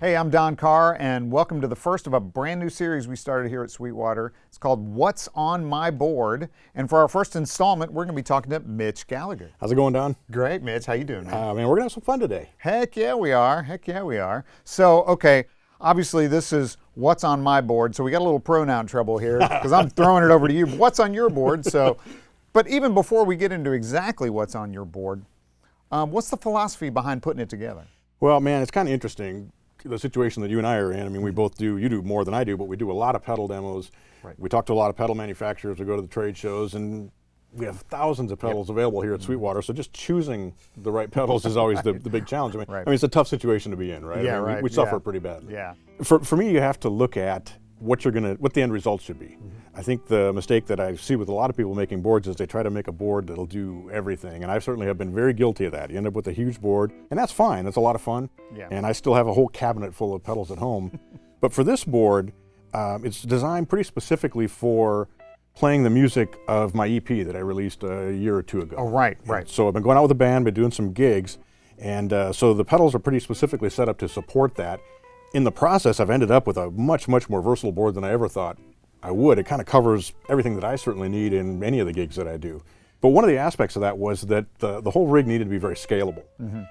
Hey, I'm Don Carr, and welcome to the first of a brand new series we started here at Sweetwater. It's called What's on My Board, and for our first installment, we're going to be talking to Mitch Gallagher. How's it going, Don? Great, Mitch. How you doing, man? Man, we're gonna have some fun today. Heck yeah, we are. Heck yeah, we are. So, okay, obviously this is What's on My Board, so we got a little pronoun trouble here because I'm throwing it over to you. What's on your board? So, but even before we get into exactly what's on your board, what's the philosophy behind putting it together? Well, man, it's kind of interesting. The situation that you and I are in, I mean, we both do, you do more than I do, but we do a lot of pedal demos. Right. We talk to a lot of pedal manufacturers, we go to the trade shows, and we have thousands of pedals available here at Sweetwater, so just choosing the right pedals is always the big challenge. I mean, it's a tough situation to be in, right? Yeah, I mean, right. We suffer pretty badly. Yeah. For me, you have to look at what the end result should be. I think the mistake that I see with a lot of people making boards is they try to make a board that'll do everything, and I certainly have been very guilty of that. You end up with a huge board, and that's fine, that's a lot of fun, and I still have a whole cabinet full of pedals at home. But for this board, it's designed pretty specifically for playing the music of my EP that I released a year or two ago. Oh, right, right. So I've been going out with a band, been doing some gigs, and so the pedals are pretty specifically set up to support that. In the process, I've ended up with a much, much more versatile board than I ever thought I would. It kind of covers everything that I certainly need in any of the gigs that I do. But one of the aspects of that was that the whole rig needed to be very scalable,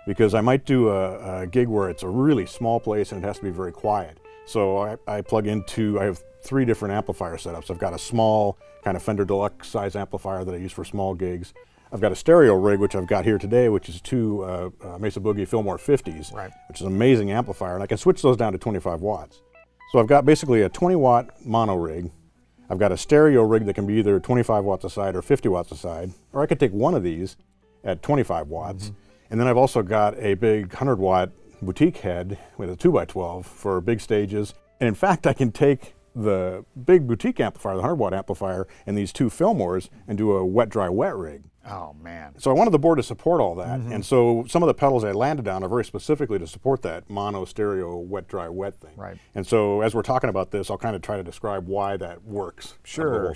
because I might do a gig where it's a really small place and it has to be very quiet. So I have 3 different amplifier setups. I've got a small kind of Fender Deluxe size amplifier that I use for small gigs. I've got a stereo rig, which I've got here today, which is 2 Mesa Boogie Fillmore 50s, which is an amazing amplifier, and I can switch those down to 25 watts. So I've got basically a 20-watt mono rig. I've got a stereo rig that can be either 25 watts a side or 50 watts a side, or I could take one of these at 25 watts. And then I've also got a big 100-watt boutique head with a 2x12 for big stages. And in fact, I can take the big boutique amplifier, the 100-watt amplifier, and these 2 Fillmores and do a wet, dry, wet rig. Oh, man. So I wanted the board to support all that, and so some of the pedals I landed on are very specifically to support that mono, stereo, wet, dry, wet thing. Right. And so as we're talking about this, I'll kind of try to describe why that works. Sure.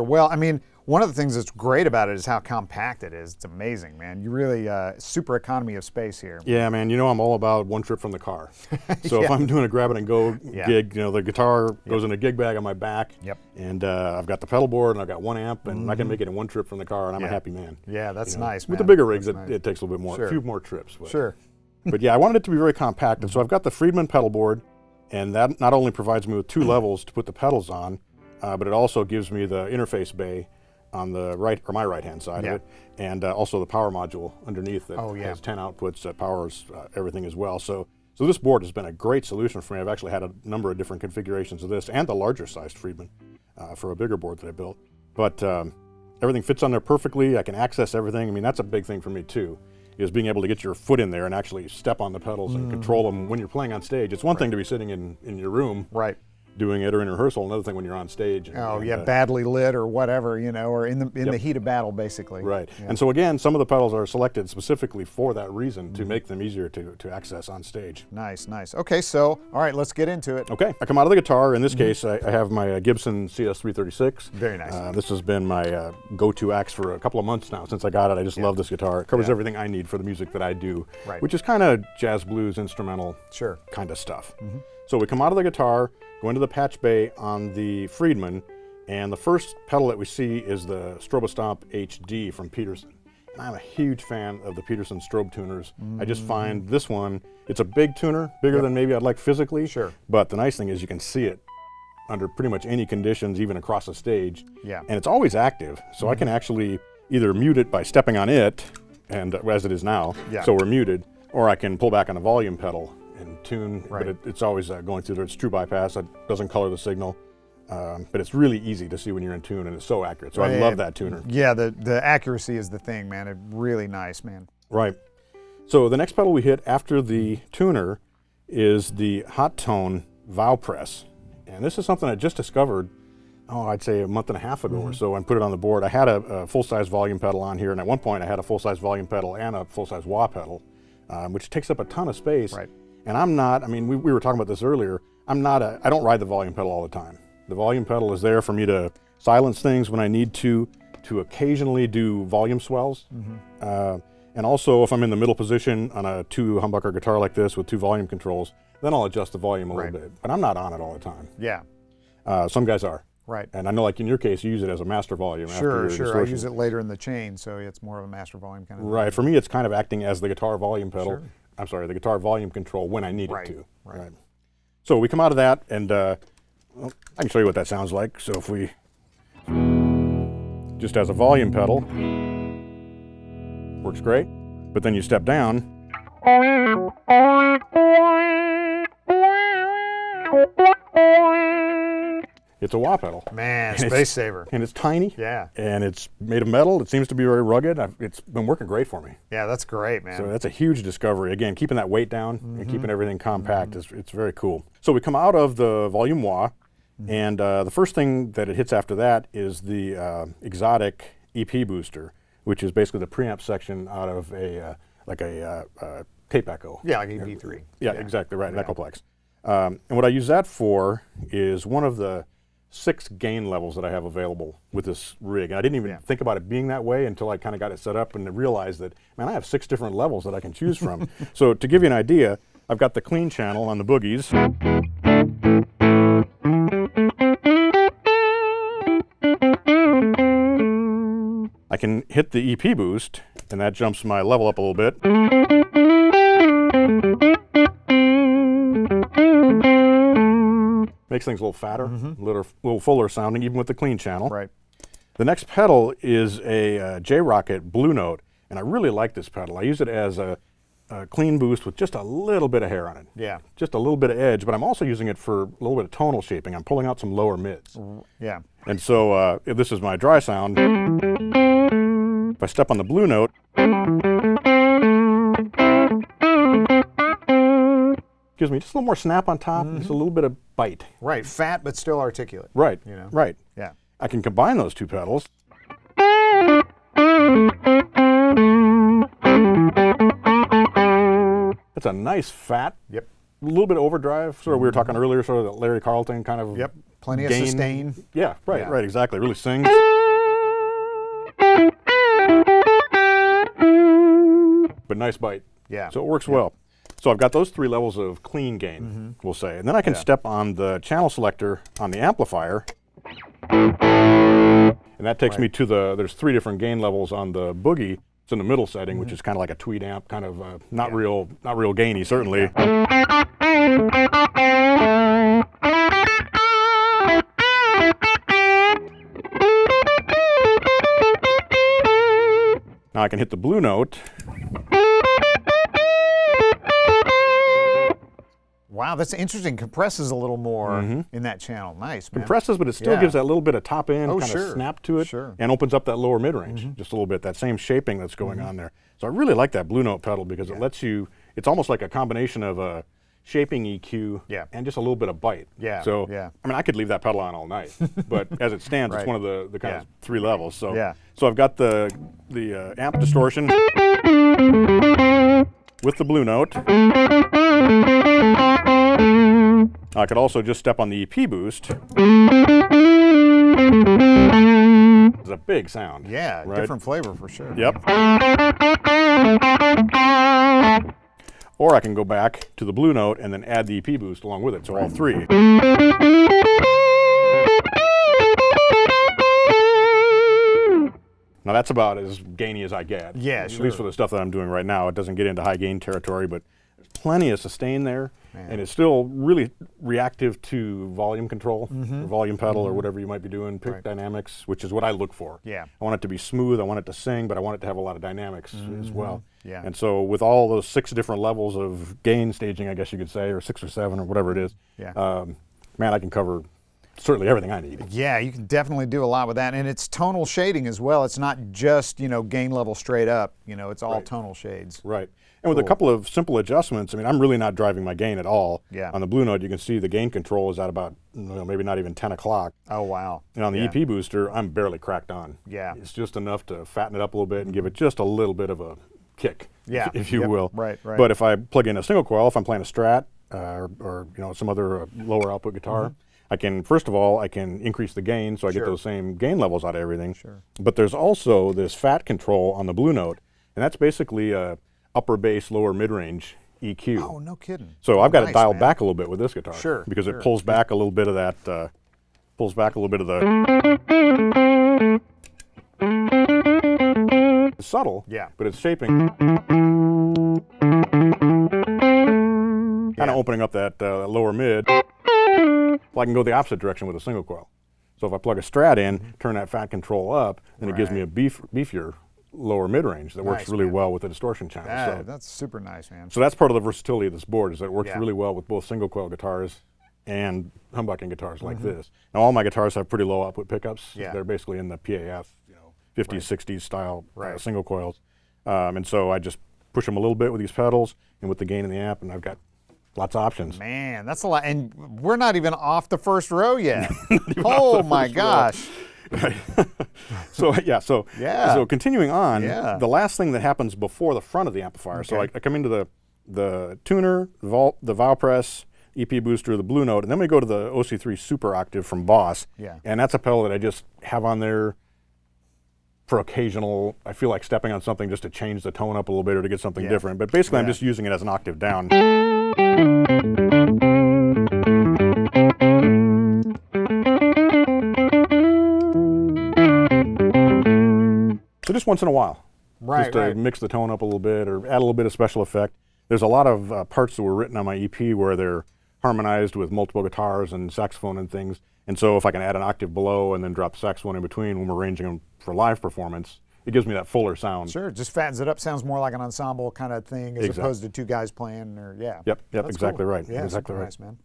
Well, I mean, one of the things that's great about it is how compact it is. It's amazing, man. You really, super economy of space here. Yeah, man, you know I'm all about one trip from the car. So if I'm doing a grab it and go gig, you know, the guitar goes in a gig bag on my back, and I've got the pedal board and I've got one amp, and I can make it in one trip from the car, and I'm a happy man. Yeah, that's nice, man. With the bigger rigs, nice. it takes a little bit more, a few more trips. But. But yeah, I wanted it to be very compact, and so I've got the Friedman pedal board, and that not only provides me with 2 levels to put the pedals on, but it also gives me the interface bay on the right, or my right-hand side of it, and also the power module underneath that has 10 outputs that powers everything as well. So this board has been a great solution for me. I've actually had a number of different configurations of this and the larger sized Friedman for a bigger board that I built. But everything fits on there perfectly. I can access everything. I mean, that's a big thing for me too, is being able to get your foot in there and actually step on the pedals and control them when you're playing on stage. It's one thing to be sitting in your room doing it or in rehearsal, another thing when you're on stage. Badly lit or whatever, you know, or in the heat of battle, basically. Right. And so again, some of the pedals are selected specifically for that reason, to make them easier to access on stage. Nice. Okay, so, all right, let's get into it. Okay, I come out of the guitar. In this case, I have my Gibson CS336. Very nice. This has been my go-to axe for a couple of months now. Since I got it, I just love this guitar. It covers everything I need for the music that I do, which is kind of jazz, blues, instrumental kind of stuff. So we come out of the guitar, go into the patch bay on the Friedman, and the first pedal that we see is the Strobostomp HD from Peterson. And I'm a huge fan of the Peterson strobe tuners. I just find this one, it's a big tuner, bigger than maybe I'd like physically, but the nice thing is you can see it under pretty much any conditions, even across a stage. And it's always active, so I can actually either mute it by stepping on it, and as it is now, so we're muted, or I can pull back on the volume pedal and tune, but it's always going through there. It's true bypass. It doesn't color the signal, but it's really easy to see when you're in tune, and it's so accurate. So I love that tuner. Yeah, the accuracy is the thing, man. It's really nice, man. Right. So the next pedal we hit after the tuner is the Hot Tone Vow Press, and this is something I just discovered, I'd say a month and a half ago or so, and put it on the board. I had a full-size volume pedal on here, and at one point I had a full-size volume pedal and a full-size wah pedal, which takes up a ton of space. And I'm not, I mean, we were talking about this earlier, I don't ride the volume pedal all the time. The volume pedal is there for me to silence things when I need to occasionally do volume swells. And also if I'm in the middle position on a 2 humbucker guitar like this with 2 volume controls, then I'll adjust the volume a Right. little bit. But I'm not on it all the time. Yeah. Some guys are. Right. And I know, like in your case, you use it as a master volume. after Sure, your sure. I distortion. use it later in the chain, so it's more of a master volume kind of thing. Right. For me, it's kind of acting as the guitar volume pedal. Sure. I'm sorry, the guitar volume control when I need Right, it to. right. So we come out of that, and well, I can show you what that sounds like. So if we just as a volume pedal, works great. But then you step down. It's a wah pedal. Man, And it's- space saver. And it's tiny. Yeah. And it's made of metal. It seems to be very rugged. It's been working great for me. Yeah, that's great, man. So that's a huge discovery. Again, keeping that weight down and keeping everything compact it's very cool. So we come out of the volume wah, and the first thing that it hits after that is the exotic EP booster, which is basically the preamp section out of a tape echo. Yeah, like EP3. Yeah, exactly right, an Echoplex. And what I use that for is one of the 6 gain levels that I have available with this rig. And I didn't even think about it being that way until I kind of got it set up and realized that, man, I have 6 different levels that I can choose from. So to give you an idea, I've got the clean channel on the boogies. I can hit the EP boost, and that jumps my level up a little bit. Makes things a little fatter, a little fuller sounding, even with the clean channel. Right. The next pedal is a J-Rocket Blue Note, and I really like this pedal. I use it as a clean boost with just a little bit of hair on it. Yeah. Just a little bit of edge, but I'm also using it for a little bit of tonal shaping. I'm pulling out some lower mids. Yeah. And so if this is my dry sound. If I step on the Blue Note, gives me just a little more snap on top, just a little bit of bite. Right. Fat, but still articulate. Right, You know? right. Yeah. I can combine those two pedals. That's a nice fat, Yep. a little bit of overdrive. Sort of we were talking earlier, sort of the Larry Carlton kind of. Yep. Plenty of gain. sustain. Yeah, right, Yeah. right, exactly. Really sings. But nice bite. Yeah. So it works well. So I've got those 3 levels of clean gain, we'll say. And then I can step on the channel selector on the amplifier. And that takes me to there's 3 different gain levels on the boogie. It's in the middle setting, which is kind of like a tweed amp, kind of not real gainy, certainly. Now I can hit the Blue Note. Wow, that's interesting. Compresses a little more in that channel. Nice, man. Compresses, but it still gives that little bit of top end kind sure. of snap to it, Sure. and opens up that lower mid range just a little bit. That same shaping that's going on there. So I really like that Blue Note pedal because it lets you. It's almost like a combination of a shaping EQ and just a little bit of bite. Yeah, So yeah. I mean, I could leave that pedal on all night, but as it stands, it's Right. one of the kind of 3 levels. So Yeah. I've got the amp distortion with the Blue Note. I could also just step on the EP boost. It's a big sound. Yeah, right? different flavor for sure. Yep. Or I can go back to the Blue Note and then add the EP boost along with it, so all 3. Now that's about as gainy as I get. Yeah, At sure. least for the stuff that I'm doing right now. It doesn't get into high gain territory, but there's plenty of sustain there. Man. And it's still really reactive to volume control, or volume pedal, or whatever you might be doing, pick dynamics, which is what I look for. Yeah. I want it to be smooth, I want it to sing, but I want it to have a lot of dynamics as well. Yeah. And so with all those 6 different levels of gain staging, I guess you could say, or 6 or 7 or whatever it is, man, I can cover certainly everything I need. Yeah, you can definitely do a lot with that. And it's tonal shading as well. It's not just, gain level straight up. It's all tonal shades. Right. And with a couple of simple adjustments, I mean, I'm really not driving my gain at all. Yeah. On the Blue Note, you can see the gain control is at about, maybe not even 10 o'clock. Oh, wow. And on the EP booster, I'm barely cracked on. Yeah. It's just enough to fatten it up a little bit and give it just a little bit of a kick, if you will. Right. But if I plug in a single coil, if I'm playing a Strat or some other lower output guitar, I can, first of all, I can increase the gain so I get those same gain levels out of everything. Sure. But there's also this fat control on the Blue Note, and that's basically a upper bass, lower mid-range EQ. Oh, no kidding. So I've got it dialed man. back a little bit with this guitar. Sure, Because sure. it pulls back a little bit of that, pulls back a little bit of the... It's subtle, Yeah. but it's shaping. Kind of opening up that lower mid. Well, I can go the opposite direction with a single coil. So if I plug a Strat in, turn that fat control up, then it gives me a beefier lower mid-range that works Nice, really man. well with the distortion channel. That's super nice, man. So that's part of the versatility of this board, is that it works Yeah. really well with both single coil guitars and humbucking guitars like this. Now all my guitars have pretty low output pickups. Yeah. They're basically in the PAF, 50s, 60s style Right. single coils. And so I just push them a little bit with these pedals and with the gain in the amp, and I've got lots of options. Man, that's a lot. And we're not even off the first row yet. Oh my gosh. So so continuing on, Yeah. the last thing that happens before the front of the amplifier. So I come into the tuner, the Valpress, EP booster, the Blue Note, and then we go to the OC3 Super Octave from Boss. Yeah. And that's a pedal that I just have on there for occasional, I feel like stepping on something just to change the tone up a little bit or to get something different. But basically I'm just using it as an octave down. So just once in a while, Right, just to right. mix the tone up a little bit or add a little bit of special effect. There's a lot of parts that were written on my EP where they're harmonized with multiple guitars and saxophone and things. And so if I can add an octave below and then drop saxophone in between when we're arranging them for live performance, it gives me that fuller sound. Sure, just fattens it up. Sounds more like an ensemble kind of thing as opposed to two guys playing. Or Yep, That's exactly cool. right. Yeah, exactly super right. nice, man.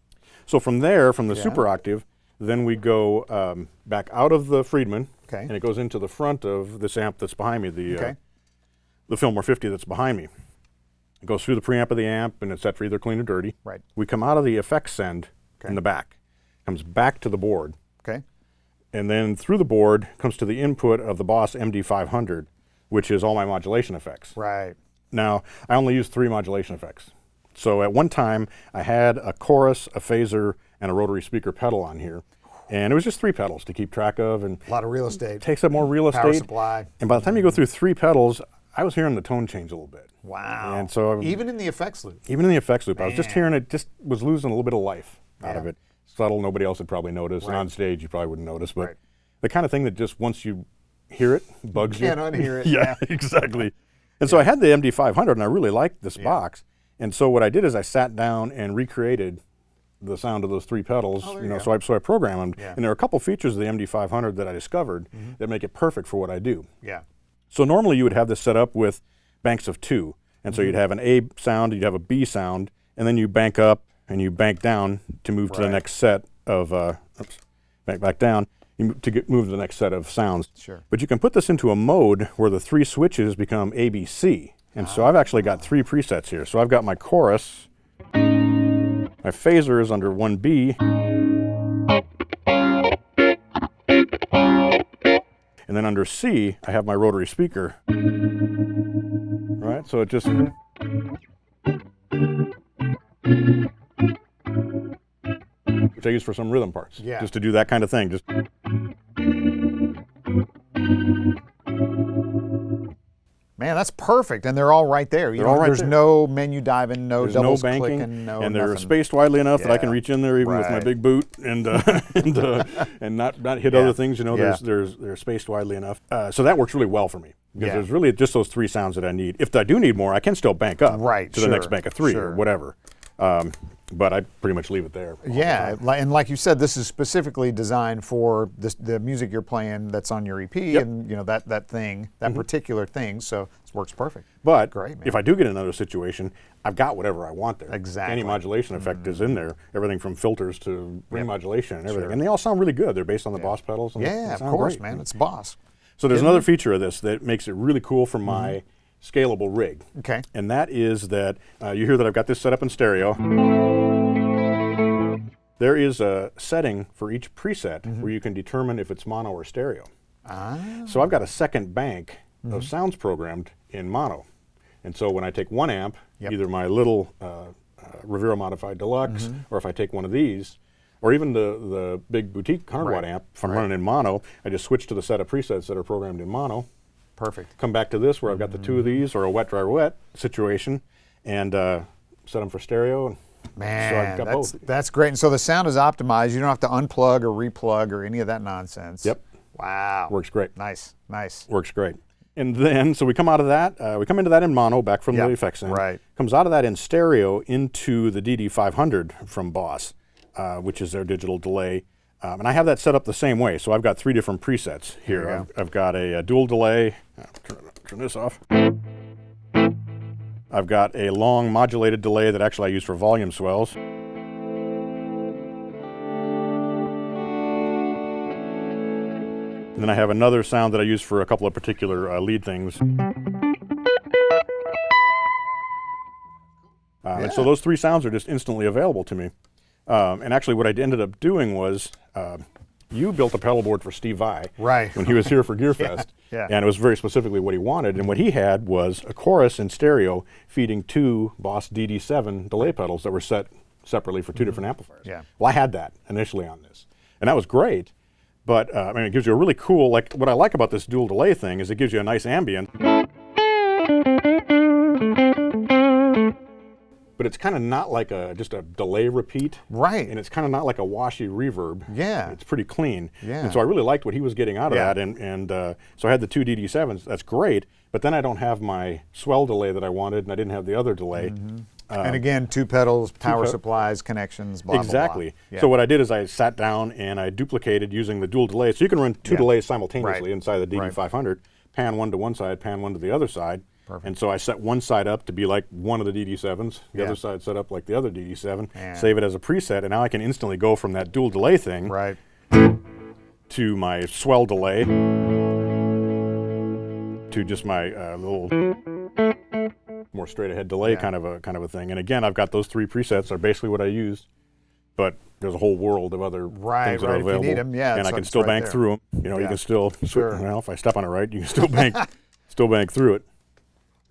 So from there, from the Super Octave, then we go back out of the Friedman, Okay. and it goes into the front of this amp that's behind me, the Okay. Fillmore 50 that's behind me. It goes through the preamp of the amp, and it's set for either clean or dirty. Right. We come out of the effects send in the back, comes back to the board, Okay. and then through the board comes to the input of the Boss MD500, which is all my modulation effects. Right. Now, I only use 3 modulation effects. So at one time, I had a chorus, a phaser, and a rotary speaker pedal on here. And it was just 3 pedals to keep track of. And A lot of real estate. it takes up more real estate. Power supply. And by the time you go through 3 pedals, I was hearing the tone change a little bit. Wow. And so even in the effects loop. even in the effects loop, I was just Man. hearing it, just was losing a little bit of life out of Yeah. it. Subtle, nobody else would probably notice. And Right. on stage, you probably wouldn't notice. But Right. the kind of thing that just once you hear it, bugs you. Can't unhear it. Yeah, exactly. And so I had the MD500, and I really liked this box. And so what I did is I sat down and recreated the sound of those 3 pedals. Oh, there you you know, go. so I programmed them. Yeah. And there are a couple features of the MD500 that I discovered that make it perfect for what I do. Yeah. So normally you would have this set up with banks of 2. And so you'd have an A sound, you'd have a B sound, and then you bank up and you bank down to move to the Right. next set of, back down, move to the next set of sounds. Sure. But you can put this into a mode where the 3 switches become A, B, C. And so I've actually got 3 presets here. So I've got my chorus, my phaser is under 1B, and then under C, I have my rotary speaker. Right, so it just... which I use for some rhythm parts. Yeah. Just to do that kind of thing. Just... Man, that's perfect. And they're all right there. They're all right There's there. no menu diving, no There's no doubles banking, clicking, no and they're nothing. spaced widely enough that I can Yeah. reach in there even with my Right. big boot and and not hit Yeah. other things. You know, Yeah. they're spaced widely enough. So that works really well for me because Yeah. there's really just those 3 sounds that I need. If I do need more, I can still bank up Right, to the next sure, bank of 3 sure. or whatever. But I pretty much leave it there. all the Yeah, time. and like you said, this is specifically designed for the music you're playing that's on your EP, Yep. and that thing, that particular thing. So it works perfect. But Great, man. if I do get in another situation, I've got whatever I want there. Exactly. Any modulation effect is in there. Everything from filters to ring modulation and everything. Sure. And they all sound really good. They're based on the Boss pedals. And Yeah, they of sound course, great. man. It's Boss. So there's another feature of this that makes it really cool for my scalable rig. Okay. And that is that you hear that I've got this set up in stereo. There is a setting for each preset where you can determine if it's mono or stereo. So I've got a second bank of sounds programmed in mono. And so when I take one amp, Yep. either my little Rivera Modified Deluxe, or if I take one of these, or even the big boutique 100 watt Right. amp, if I'm running in mono, I just switch to the set of presets that are programmed in mono. Perfect. Come back to this where I've got the 2 of these or a wet, dry, wet situation, and set them for stereo. And Man, so I've got both. That's great. And so the sound is optimized. You don't have to unplug or replug or any of that nonsense. Yep. Wow. Works great. Nice, nice. Works great. And then, so we come out of that, we come into that in mono, back from the effects end. Right. Comes out of that in stereo into the DD500 from Boss, which is their digital delay. And I have that set up the same way. So I've got 3 different presets here. I've got a dual delay. Turn this off. I've got a long modulated delay that actually I use for volume swells. And then I have another sound that I use for a couple of particular lead things. And so those 3 sounds are just instantly available to me. And actually what I ended up doing was, you built a pedal board for Steve Vai when he was here for GearFest. And it was very specifically what he wanted. And what he had was a chorus in stereo feeding 2 Boss DD7 delay pedals that were set separately for 2 different amplifiers. Well, I had that initially on this. And that was great. But I mean, it gives you a really cool, like what I like about this dual delay thing is it gives you a nice ambient. But it's kind of not like just a delay repeat. Right. And it's kind of not like a washy reverb. Yeah. It's pretty clean. Yeah. And so I really liked what he was getting out of that. And so I had the 2 DD7s. That's great. But then I don't have my swell delay that I wanted, and I didn't have the other delay. And again, 2 pedals, power supplies, connections, blah, exactly. blah, blah. So what I did is I sat down and I duplicated using the dual delay. So you can run 2 delays simultaneously inside the DD500, pan one to one side, pan one to the other side. Perfect. And so I set one side up to be like one of the DD7s, the other side set up like the other DD7, save it as a preset, and now I can instantly go from that dual delay thing to my swell delay to just my little more straight ahead delay kind of a thing. And again, I've got those 3 presets are basically what I used, but there's a whole world of other things that are available. If you need them, and I can still bank through them. You know, you can still, well, if I step on it right, you can still bank through it.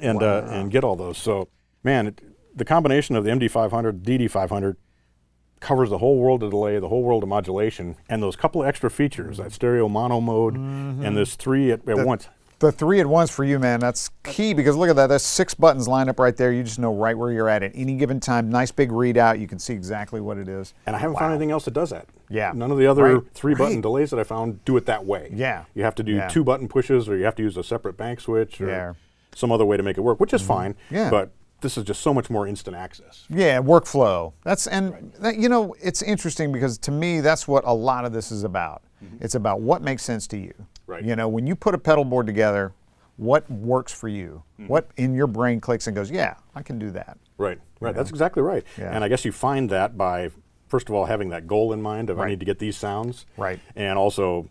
And get all those. So, man, the combination of the MD500, DD500 covers the whole world of delay, the whole world of modulation, and those couple of extra features, that stereo mono mode, and this 3 at once. The 3 at once for you, man, that's key because look at that. That's 6 buttons lined up right there. You just know right where you're at any given time. Nice big readout. You can see exactly what it is. And I haven't found anything else that does that. Yeah. None of the other 3-button delays that I found do it that way. Yeah. You have to do 2-button pushes, or you have to use a separate bank switch, or some other way to make it work, which is fine. Yeah. But this is just so much more instant access. Yeah, workflow. You know, it's interesting because to me, that's what a lot of this is about. It's about what makes sense to you. Right. You know, when you put a pedal board together, what works for you? What in your brain clicks and goes, yeah, I can do that. Right. That's exactly right. Yeah. And I guess you find that by, first of all, having that goal in mind of I need to get these sounds. Right. And also,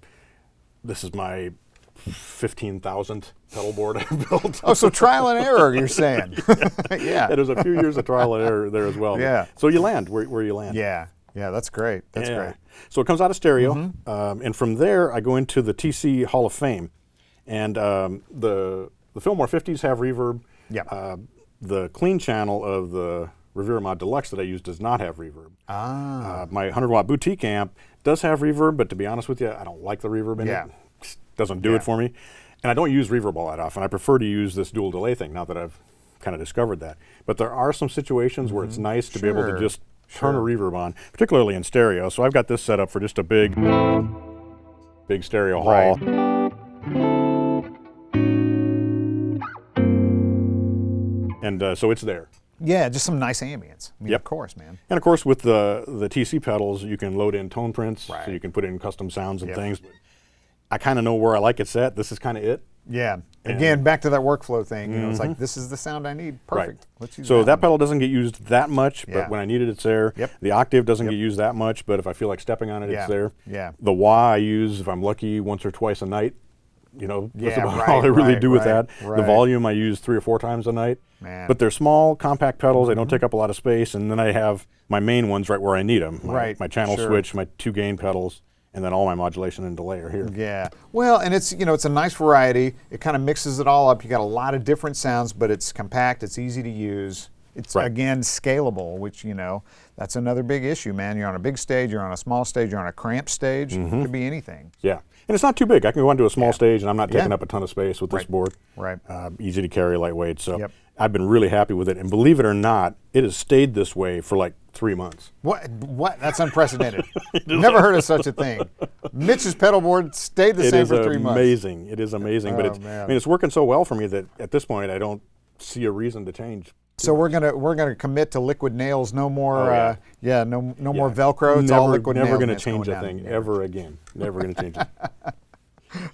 this is my 15,000th pedal board I built. Oh, so trial and error, you're saying? Yeah. There's a few years of trial and error there as well. Yeah. So you land where you land. Yeah. Yeah, that's great. That's great. So it comes out of stereo, and from there I go into the TC Hall of Fame, and the Fillmore 50s have reverb. Yeah. The clean channel of the Revere Mod Deluxe that I use does not have reverb. My 100-watt boutique amp does have reverb, but to be honest with you, I don't like the reverb in it. It doesn't do it for me. And I don't use reverb all that often. I prefer to use this dual delay thing now that I've kind of discovered that. But there are some situations where it's nice to be able to just turn a reverb on, particularly in stereo. So I've got this set up for just a big stereo hall. And so it's there. Yeah, just some nice ambience. I mean, of course, man. And of course, with the TC pedals, you can load in tone prints, so you can put in custom sounds and things. But I kind of know where I like it set. This is kind of it. Yeah. Again, back to that workflow thing. You know, it's like, this is the sound I need. Perfect. Let's use so that one. pedal doesn't get used that much, but when I need it, it's there. The Octave doesn't get used that much, but if I feel like stepping on it, it's there. The wah I use, if I'm lucky, once or twice a night. You know, that's about all I really do with that. The volume I use 3 or 4 times a night. But they're small, compact pedals. They don't take up a lot of space. And then I have my main ones right where I need them. My channel switch, my 2 gain pedals, and then all my modulation and delay are here. Yeah. Well, and it's, you know, it's a nice variety. It kind of mixes it all up. You got a lot of different sounds, but it's compact. It's easy to use. It's, again, scalable, which, you know, that's another big issue, man. You're on a big stage, you're on a small stage, you're on a cramped stage. It could be anything. Yeah. And it's not too big. I can go onto a small stage, and I'm not taking up a ton of space with this board. Right. Easy to carry, lightweight. So, I've been really happy with it. And believe it or not, it has stayed this way for like 3 months. What? That's unprecedented. Never heard of such a thing. Mitch's pedal board stayed the same for 3 months. It is amazing. But man. I mean, it's working so well for me that at this point I don't see a reason to change. So we're gonna commit to liquid nails. No more. No more Velcro. It's never, all liquid nails. Never going to change a thing ever again. Never going to change it.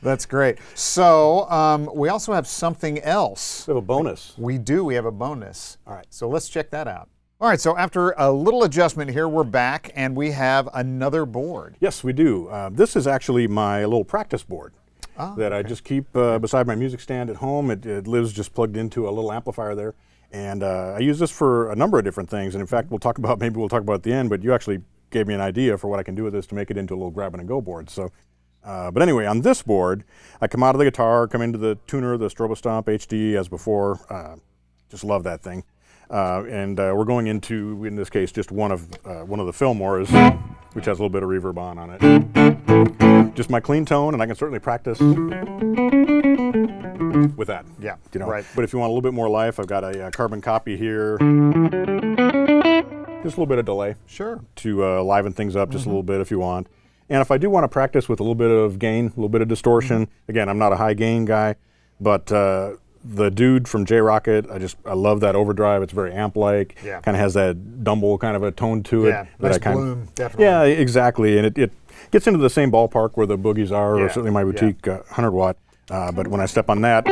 That's great. So we also have something else. We have a bonus. We do. We have a bonus. All right. So let's check that out. All right. So after a little adjustment here, we're back and we have another board. Yes, we do. This is actually my little practice board that I just keep beside my music stand at home. It lives just plugged into a little amplifier there. And I use this for a number of different things. And in fact, we'll talk about at the end, but you actually gave me an idea for what I can do with this to make it into a little grab and go board. So, but anyway, on this board, I come out of the guitar, come into the tuner, the Strobo Stomp HD as before. Just love that thing. And we're going into, in this case, just one of the Fillmores, which has a little bit of reverb on it. Just my clean tone, and I can certainly practice with that. Yeah, right. But if you want a little bit more life, I've got a carbon copy here. Just a little bit of delay. Sure. To liven things up just a little bit if you want. And if I do want to practice with a little bit of gain, a little bit of distortion, again, I'm not a high gain guy, but the dude from J-Rocket, I love that overdrive. It's very amp-like. Yeah. Kind of has that Dumble kind of a tone to it. Yeah, nice bloom, definitely. Yeah, exactly. And it gets into the same ballpark where the Boogies are, or certainly my boutique 100 watt. But when I step on that,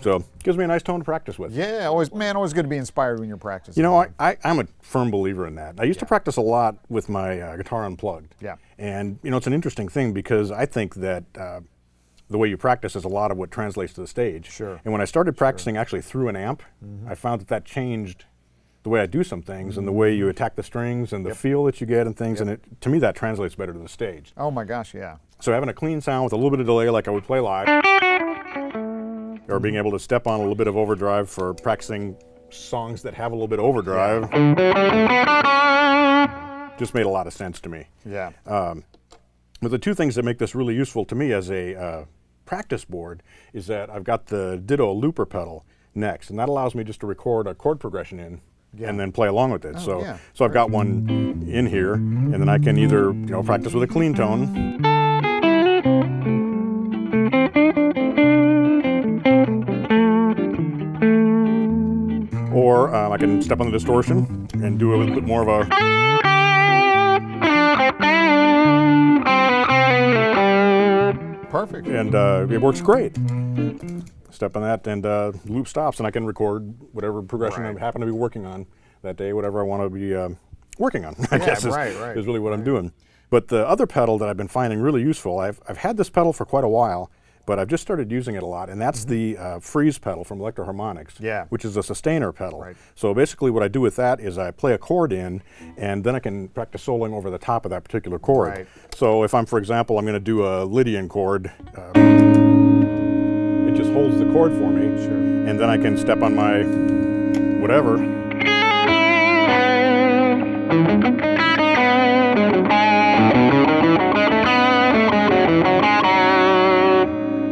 so gives me a nice tone to practice with. Yeah, always good to be inspired when you're practicing. You know, I'm a firm believer in that. I used to practice a lot with my guitar unplugged. Yeah. And, you know, it's an interesting thing because I think that the way you practice is a lot of what translates to the stage. Sure. And when I started practicing actually through an amp, I found that changed the way I do some things and the way you attack the strings and the feel that you get and things. And to me, that translates better to the stage. Oh my gosh, yeah. So having a clean sound with a little bit of delay like I would play live, or being able to step on a little bit of overdrive for practicing songs that have a little bit of overdrive, just made a lot of sense to me. Yeah. But the two things that make this really useful to me as a practice board is that I've got the Ditto looper pedal next, and that allows me just to record a chord progression in and then play along with it. So I've got one in here, and then I can either practice with a clean tone, or I can step on the distortion and do a little bit more of a. Perfect. And it works great. Step on that and loop stops, and I can record whatever progression I happen to be working on that day, whatever I want to be working on, I guess is really what I'm doing. But the other pedal that I've been finding really useful, I've had this pedal for quite a while, but I've just started using it a lot, and that's the freeze pedal from Electro Harmonics, which is a sustainer pedal. Right. So basically what I do with that is I play a chord in, and then I can practice soloing over the top of that particular chord. Right. So if I'm, for example, I'm going to do a Lydian chord, it just holds the chord for me, and then I can step on my whatever.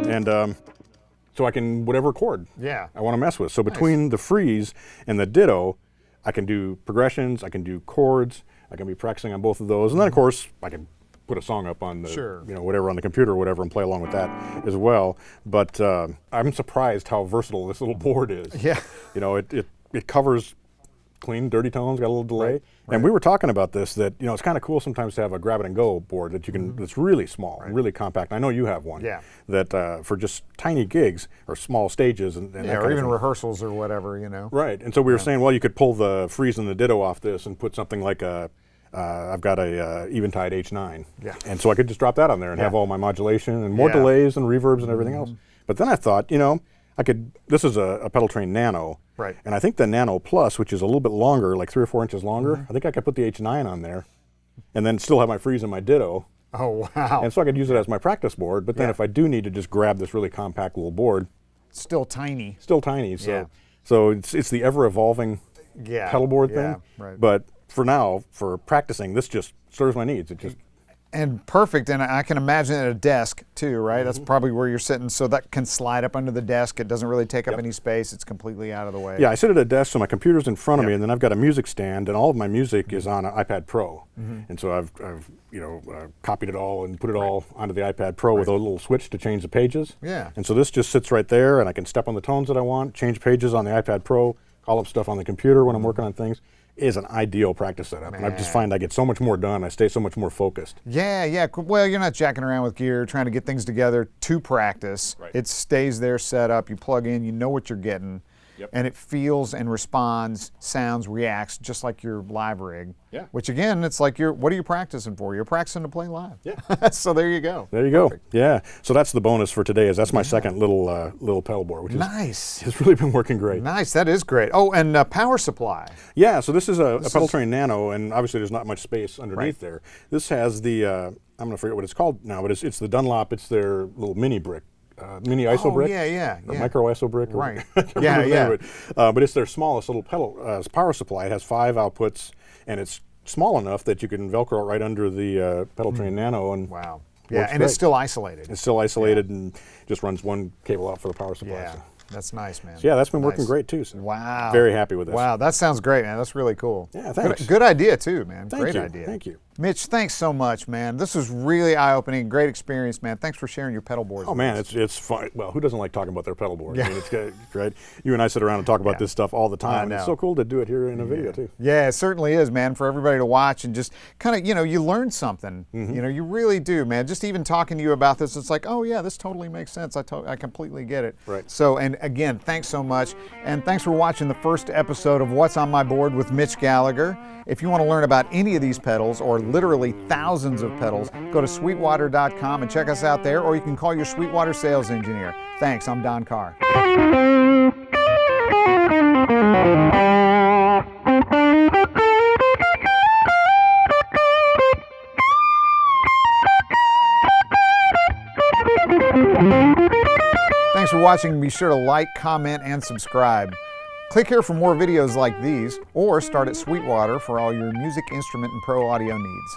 And so I can, whatever chord I want to mess with. So between the freeze and the ditto, I can do progressions, I can do chords, I can be practicing on both of those. And then, of course, I can put a song up on the, whatever on the computer or whatever and play along with that as well. But I'm surprised how versatile this little board is. Yeah. It covers clean, dirty tones, got a little delay. And we were talking about this, that it's kind of cool sometimes to have a grab it and go board that you can, that's really small, really compact. I know you have one. Yeah. That for just tiny gigs or small stages and that or even rehearsals or whatever, Right. And so we were saying, well, you could pull the freeze and the ditto off this and put something like a, I've got a Eventide H9. Yeah. And so I could just drop that on there and have all my modulation and more delays and reverbs and everything else. But then I thought, this is a Pedal Train Nano. Right. And I think the Nano Plus, which is a little bit longer, like 3 or 4 inches longer, I think I could put the H9 on there and then still have my freeze and my ditto. Oh, wow. And so I could use it as my practice board, but then if I do need to just grab this really compact little board. Still tiny. Still tiny, so it's the ever-evolving pedal board thing. Right. But for now, for practicing, this just serves my needs. It just And perfect, and I can imagine at a desk too, right? That's probably where you're sitting, so that can slide up under the desk. It doesn't really take up any space. It's completely out of the way. Yeah, I sit at a desk, so my computer's in front of me, and then I've got a music stand, and all of my music is on an iPad Pro. And so I've copied it all and put it all onto the iPad Pro with a little switch to change the pages. Yeah. And so this just sits right there, and I can step on the tones that I want, change pages on the iPad Pro, call up stuff on the computer when I'm working on things. Is an ideal practice setup. And I just find I get so much more done. I stay so much more focused. Yeah. Well, you're not jacking around with gear, trying to get things together to practice. Right. It stays there set up. You plug in, you know what you're getting. Yep. And it feels and responds, sounds, reacts just like your live rig. Yeah. Which again, it's like what are you practicing for? You're practicing to play live. Yeah. So there you go. There you Perfect. go. Yeah. So that's the bonus for today. That's my second little pedal board, which Nice. has really been working great. Nice. That is great. Oh, and power supply. Yeah. So this is a pedal train Nano, and obviously there's not much space underneath there. This has the I'm going to forget what it's called now, but it's the Dunlop. It's their little mini brick. Mini ISO brick? Yeah. Or micro ISO brick? Right. Yeah. But it's their smallest little pedal power supply. It has 5 outputs, and it's small enough that you can Velcro it right under the pedal train Nano. And wow. Yeah, and great. it's still isolated. It's still isolated and just runs one cable out for the power supply. Yeah. So. That's nice, man. So yeah, that's been working great too. So wow. Very happy with this. Wow, that sounds great, man. That's really cool. Yeah, thanks. Good idea too, man. Thank Great you. idea. Thank you. Mitch, thanks so much, man. This was really eye-opening, great experience, man. Thanks for sharing your pedal boards. Oh man, it's fun. Well, who doesn't like talking about their pedal board? I mean, it's good, right? You and I sit around and talk about this stuff all the time. I know. It's so cool to do it here in a video too. Yeah, it certainly is, man, for everybody to watch and just kind of, you learn something. You really do, man. Just even talking to you about this, it's like, oh yeah, this totally makes sense. I completely get it. Right. So, and again, thanks so much. And thanks for watching the first episode of What's on My Board with Mitch Gallagher. If you want to learn about any of these pedals or literally thousands of pedals, go to sweetwater.com and check us out there, or you can call your Sweetwater sales engineer. Thanks, I'm Don Carr. Thanks for watching. Be sure to like, comment, and subscribe. Click here for more videos like these, or start at Sweetwater for all your music, instrument, and pro audio needs.